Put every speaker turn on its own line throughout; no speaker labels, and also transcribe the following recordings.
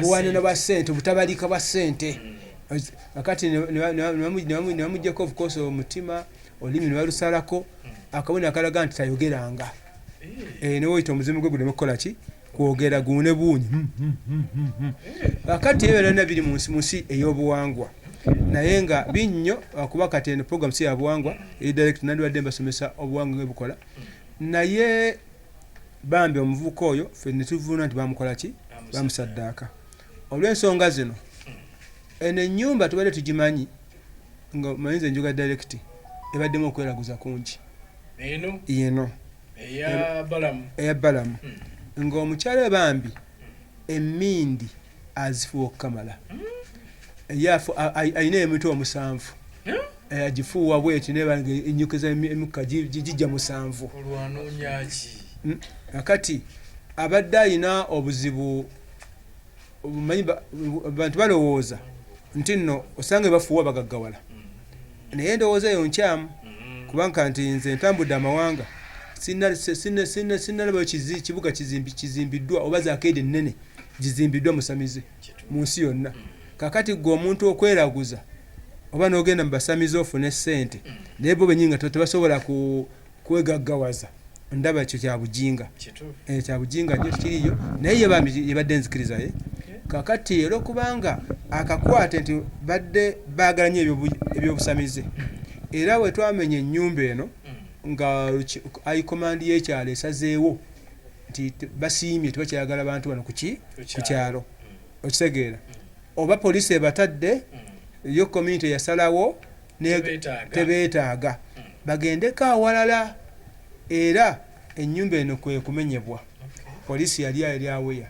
buwanana bwa ssente butabalika bwa ssente akati nemamujjako of course omutima olimi ne balusalako akabona akalaga nti tayogeranga newoyita omuzimu gwe guleme kukola ki kwogera gune buunyi akati ebyonna biri mu nsi ey'obuwangwa naye nga binnyo kuba kati eno program si yabuwangwa direct nandibadde mbasomesa obuwangwa nga bukola naye bambi omuvubuka oyo ffe ne tuvuuna nti bamukola ki bamusaddaaka olw'ensonga zino eno ennyumba tubadde tugimanyi nga mayinza enjuga direct ebaddemu okweraguza kungi yeno eya balamu ng'omukyala bambi emmindi azifuwa okukamala ayina emitwe 7 agifuuwa bweti nebanga ennyukiza emikka gijja 7 akati abadde ayina obuzibu obumanyi bantu balowooza nti nno osange bafuuwa bagaggawala naye ndowooza eyo nkyamu kubanga nti nze ntambudde amawanga sinnalaba kibuga kizimbiddwa oba zakeedi ennene gizimbiddwa Basamize mu nsi yonna kakati gwe omuntu okweraguza oba n'ogenda mu Basamize ofune ssente naye bo benyinga tebasobola kwegaggawaza ndaba ekyo kyabujinga kyabujinga nnyo kiriyo naye yebadde nzikiriza kakati era okubanga akakwate nti badde baagala nnyo ebyobusamize era bwe twamenya ennyumba eno nga ayikomandi y'ekyalo esazeewo nti basiimye tebakyayagala bantu bano ku kyalo okitegeera oba poliisi ebatadde yo community yasalawo tebeetaaga bagendeko awalala era ennyumba eno kwe kumenyebwa poliisi yali aweya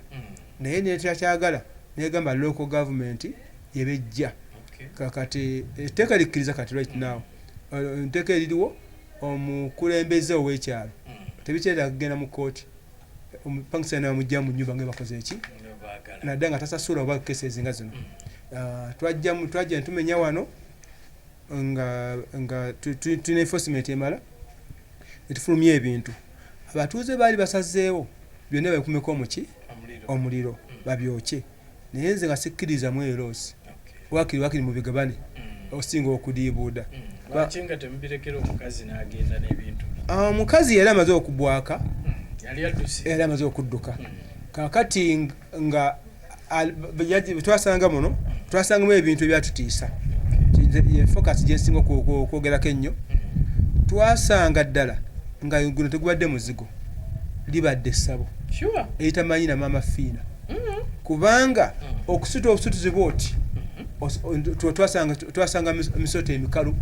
naye netyakyagala negamba local government yebejja kakati etteeka likkiriza kati right now nteeka eririwo omukulembeze ow'ekyalo tebikyetaaga kugenda mu kooti omupangisa namujja mu nnyumba nga bakoze eki nadde nga tasasula oba kesi ezinga zino twajja netumenya wano nga tulina enforcement emala netufulumya ebintu abatuuze baali basazeewo byonna babikumeko omuliro babyokye naye nze nga sikkiriza mu eroosi wakiri mu bigabane osinga okudiibuuda omukazi yali amaze okubwaka yali amaze okudduka kakati nga twasangamu ebintu ebyatutiisa focus gyensinga okwogerako ennyo twasanga ddala nga guno tegubadde muzigo libadde essabo eyitamanyi na maama fiina kubanga okusuta obusutuzi bwoti twasanga emisoto emikalu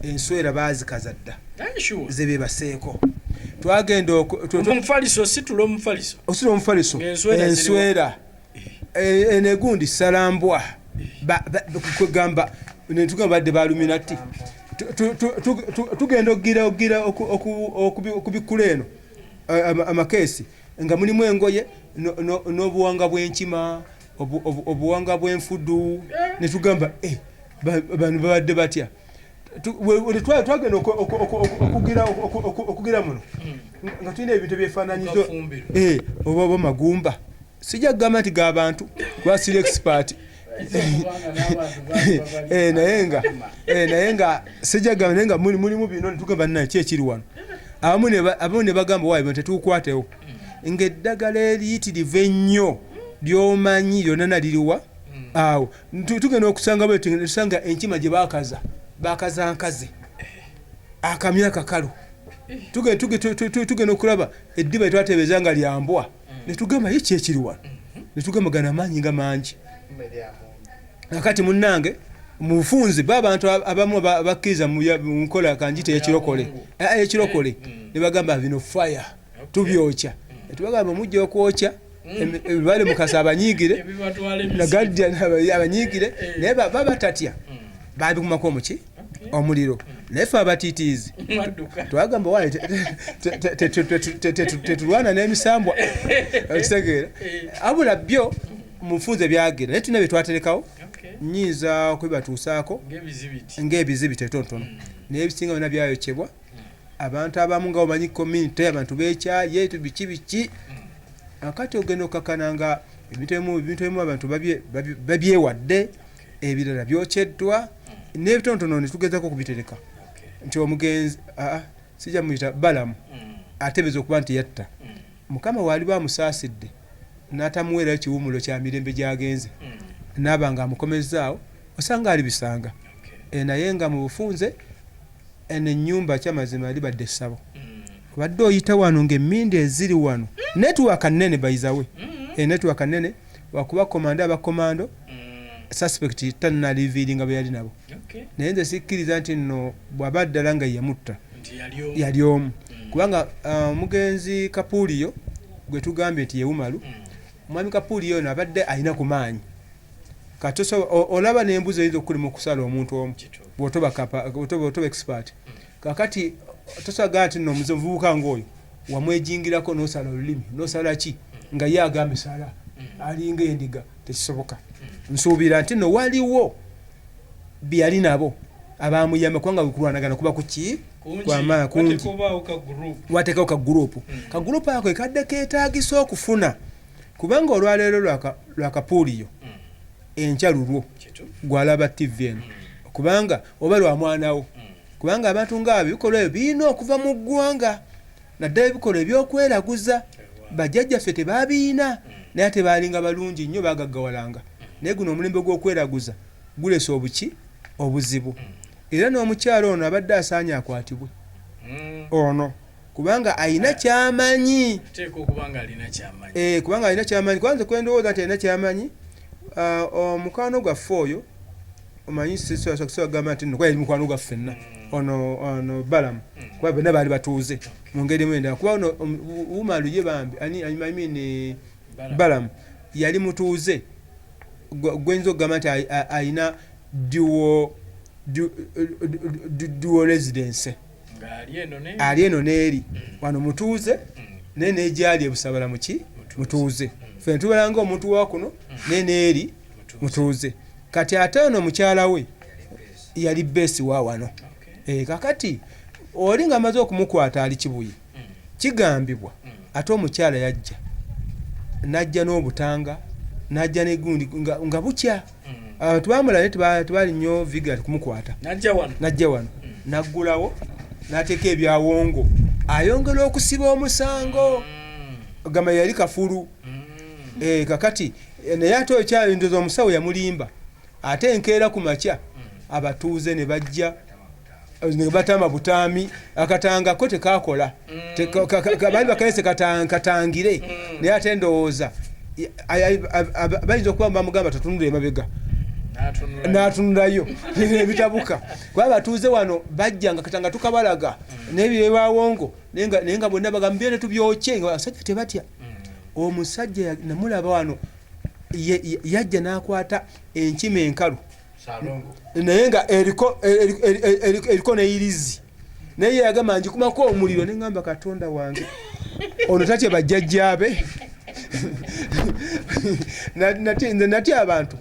enswera baazikaza dda zebebaseeko twagenda ositula omufaliso enswera enegundi salambwa kwegamba netugamba badde baluminati tugenda ogira okubikkula eno amakeesi nga mulimu engoye n'obuwanga bw'enkima obuwanga bw'enfudu netugamba bano babadde batya twagenda okugira muno nga tulina ebintu byefaananyizo oba magumba sijja kugamba nti g'abantu kuba siri expert naye nga sijja kugamba naye nga mulimu bino netugamba nina ki ekiri wano abamu ne bagamba waayo bino tetukwatewo ng'eddagala eriyitirivu ennyo lyomanyi lyonna naliriwa awo tugenda okusanga tusanga enkima gye bakaza nkaze akamya kakalu tugenda okulaba eddiba etwatebeeza nga lyambwa netugamba ye kyekiri wano netugamba gana amaanyi nga mangi nakati munnange mu bufunze b'abantu abamu bakkiriza mu nkola kanjita ekirokole ne bagamba bino fire tubyokya tubagamba mujja okwokya bale mukasa abanyiigire nagadja abanyiigire naye babatatya babikumako omuki omuliro naye fe abatiitiizi twagamba wali tetulwana n'emisambwa okitegeera abula byo mufunze byagenda naye tulina bye twaterekawo nyinza okubibatuusaako ng'ebizibiti etonotono naye ebisinga byonna byayokyebwa abantu abamu nga omanyi community abantu beekyaye biki akati ogenda okakana nga ebintu emu abantu babyewadde ebirala byokeddwa n'ebitonotono ne tugezako kubitereka nti omugenzi sijja muyita balamu atebeeza okuba nti yatta mukama waali bamusaasidde n'atamuweerayo kiwumulo kya mirembe gy'agenze n'aba nga amukomezaawo osanga ali bisanga naye nga mu bufunze ennyumba kyamazima yali badde essabo obadde oyita wano ng'emmindi eziri wano netiwaka nnene bayizawe netiwaka nnene wakuba komanda abakomando suspect tannaliviiringa bwe yali nabo naye nze sikkiriza nti nno bw'aba ddala nga yamutta yali omu kubanga omugenzi kapuuliyo gwe tugambye nti yewumalu omwami kapuuliyo ono abadde alina ku maanyi kati olaba n'embuzi eyinza okulima okusala omuntu omu bw'otoba expert kakati tosagaa nti nno omuvubuka ng'oyo wamwejingirako n'osala olulimi n'osala ki nga ye agamba esala alinga endiga tekisoboka nsuubira nti nno waliwo byali nabo abamuyamba kubanga kulwanagana kuba kuki kungi wateekawo kagurupu kagurupu ako ekadde keetaagisa okufuna kubanga olwaleero lwakapuuliyo encalulwo gwalaba tv eno kubanga oba lwa mwanawo kubanga abantu ngaabo ebikolwa ebyo birina okuva mu ggwanga naddala ebikolwa ebyokweraguza bajjajjaffe tebabiina naye ate baalinga balungi nnyo bagaggawalanga naye guno omulembe gw'okweraguza gulesa obuki obuzibu era n'omukyalo ono abadde asaanye akwatibwe ono kubanga alina kyamanyi kubanga alina kyamanyi kwanza kwendowooza nti alina kyamanyi omukwano gwaffe oyo omanyi sisagamba nti nno yali mukwano gwaffe ffenna ono balamu kuba bonna baali batuuze mu ngeri mwenda kuba ono umalu ye bambi I balamu yali mutuuze gwenza okugamba nti alina dual residence ali eno n'eri wano mutuuze naye n'egyali ebusabala muki mutuuze ffe tubalanga omuntu wa kuno naye n'eri mutuuze kati ate ono mukyala we yali beesi wa wano kakati oli nga amaze okumukwata ali kibuye kigambibwa ate omukyala yajja najja n'obutanga najja n'egundi nga bukya tubamula tebali nnyo vigati kumukwata najja wano naggulawo n'ateeka ebyawongo ayongera okusiba omusango gamba yali kafulu kakati naye ate okyayindoza omusawo yamulimba ate enkeera ku makya abatuuze ne bajja ne batama butaami akatangako tekakola baali bakalese katangire naye ate ndowooza bayinza okuba bamugamba tatunula emabega n'atunulayo ebitabuka kuba batuuze wano bajja nga katanga tukabalaga n'ebyewawongo naye nga bonna bagamba byone tubyokye nga abasajja tebatya omusajja namulaba wano yajja n'akwata enkima enkalu naye nga eriko neyirizi naye yagamba njikumako omuliro neŋŋamba katonda wange ono tatya bajjajjaabe natya abantu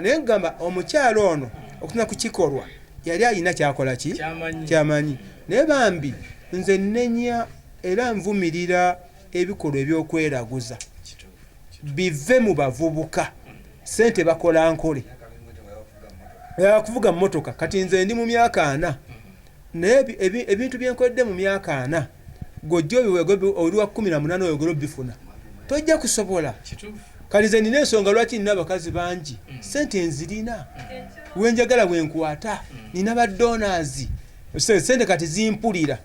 naye ngamba omukyalo ono okutuna ku kikolwa yali alina kyakola ki kyamanyi naye bambi nze nnenya era nvumirira ebikolwa ebyokweraguza bive mu bavubuka sente bakola nkole kuvuga mmotoka kati nze ndi mu myaka 4 naye ebintu byenkodde mu myaka 4 gojja oli wa 18 oyogera obifuna tojja kusobola kati nze nina ensonga lwaki nina abakazi bangi sente nzirina wenjagala wenkwata nina badonaazi sente kati zimpulira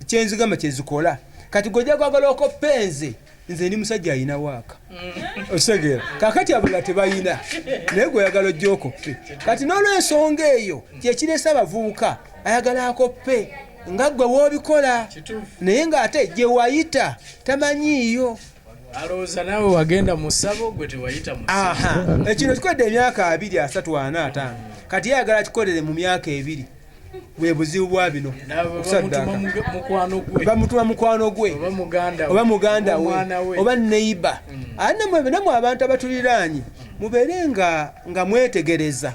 kyenzigamba kyezikola kati gojja kwagala okoppenze nze ndi musajja alina waaka osegera kakati abula tebayina naye gweyagala ojja okoppe kati n'olwensonga eyo kyekiresa abavubuka ayagala akoppe nga ggwe woobikola naye ng'ate gye wayita tamanyiiyo
alowooza naawe wagenda mu ssabo gwe tewayita mu
ssabo ekino kikodde emyaka 2 3 4 5 kati yayagala kikolere mu myaka 2 bwe buzibu bwa bino bamutuma mukwano gwe oba muganda we oba neiba namwe abantu abatuliraanyi mubeere nga mwetegereza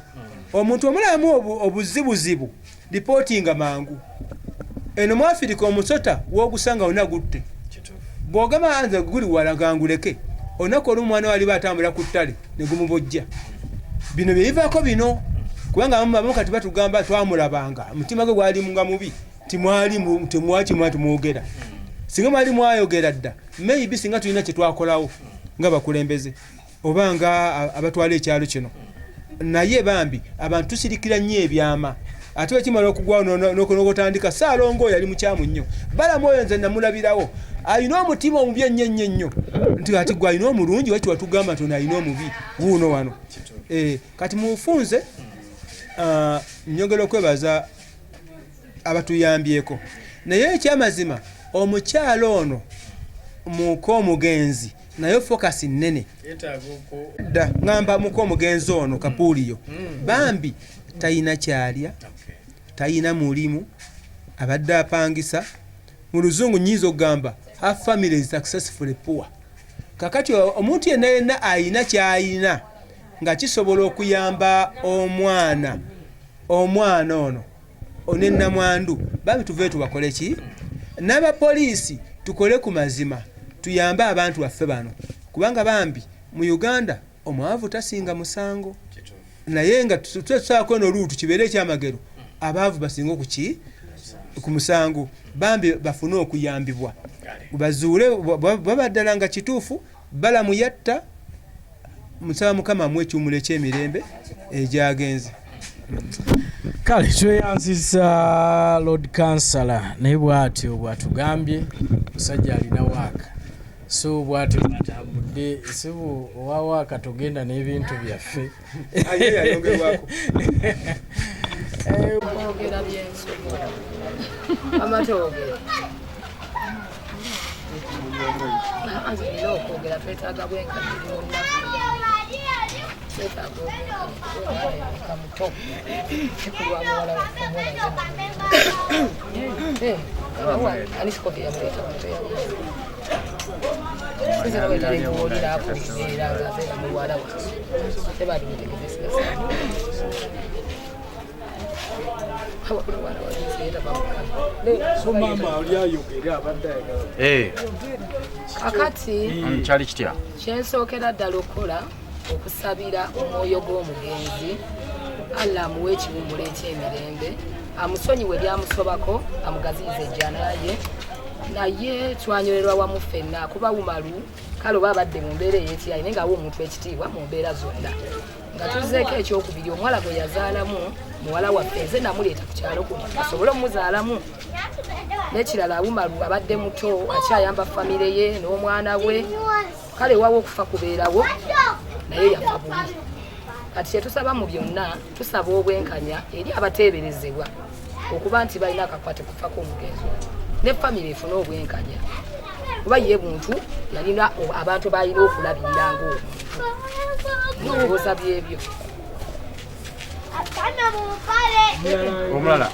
omuntu omulamu obuzibuzibu lipootinga mangu eno mu Afirika omusota w'ogusanga wonna gutte bw'ogamba nze guli wala ganguleke onako olumwana wali batambula ku ttale ne gumubojja bino bye bivaako bino kubanga abamu kati batugamba twamulabanga mutima gwe gwali nga mubi temwakimwatumwogera singa mwali mwayogera dda maybe singa tulina kye twakolawo nga bakulembeze oba nga abatwala ekyalo kino naye bambi abantu tusirikira nnyo ebyama ate bakimala okugwawo n'okutandika Saalongo yali mukyamu nnyo balamu oyo nze namulabirawo alina omutima omubi ennyo nti ati gwe alina omulungi waki watugamba nti ono alina omubi wuuno wano kati mufunze nyongera okwebaza abatuyambyeko naye ekyamazima omukyalo ono muko omugenzi naye focus nnene dda ngamba muko omugenzi ono Kapuuliyo bambi tayina kyalya tayina mulimu abadde apangisa mu luzungu nyiza okugamba half family is successfully poor kakati omuntu yenna ayina kyayina nga kisobola okuyamba omwana ono onennamwandu bambi tuve tubakole ki n'abapoliisi tukole ku mazima tuyambe abantu baffe bano kubanga bambi mu Uganda omwavu tasinga musango naye nga tusaako eno luutu kibeere ekyamagero abaavu basinga ku musango bambi bafune okuyambibwa bazuule babaddala nga kituufu balamu yatta musaba Mukama amwe ekyumula ekyemirembe egyagenze.
Kale tweyanziza Lord Councillor naye bw'atyo bw'atugambye musajja alina waaka so bw'atyo bw'atambudde sibu owa waaka tugenda n'ebintu byaffe
yayongerwako
ogera byensogo amatoge anzira okwogera twetaaga bwenkadiri munaku twetaaga kamuto kikulwa muwala omuwala anisikoke yamuleeta sizina wetali kuwulira akubeera ngaze muwala wa tebali mutegeezesa kakati
kyali kitya
kyensookera ddala okukola okusabira omwoyo gw'omugenzi Allah amuwe ekiwummulo eky'emirembe amusonyiwe byamusobako amugaziyiza ejjanaye naye twanywererwa wamu ffenna kuba wumalu kale oba abadde mu mbeera ey'ekyayi naye ngaawo omuntu ekitiibwa mu mbeera zonna nga tuzeeko ekyokubiri omuwala gwe yazaalamu muwala waffe nze namuleeta ku kyalo kuno asobole omuzaalamu n'ekirala awumalu abadde muto akyayamba famire ye n'omwana we kale wawo okufa kubeerawo naye yafa bubi kati kyetusaba mu byonna tusaba obwenkanya eri abateeberezebwa okuba nti balina akakwate kufa k'omugenzi ne famire efune obwenkanya kuba ye buntu yalina abantu balina okulabirira ng'omuntu ndowooza byebyo
omulala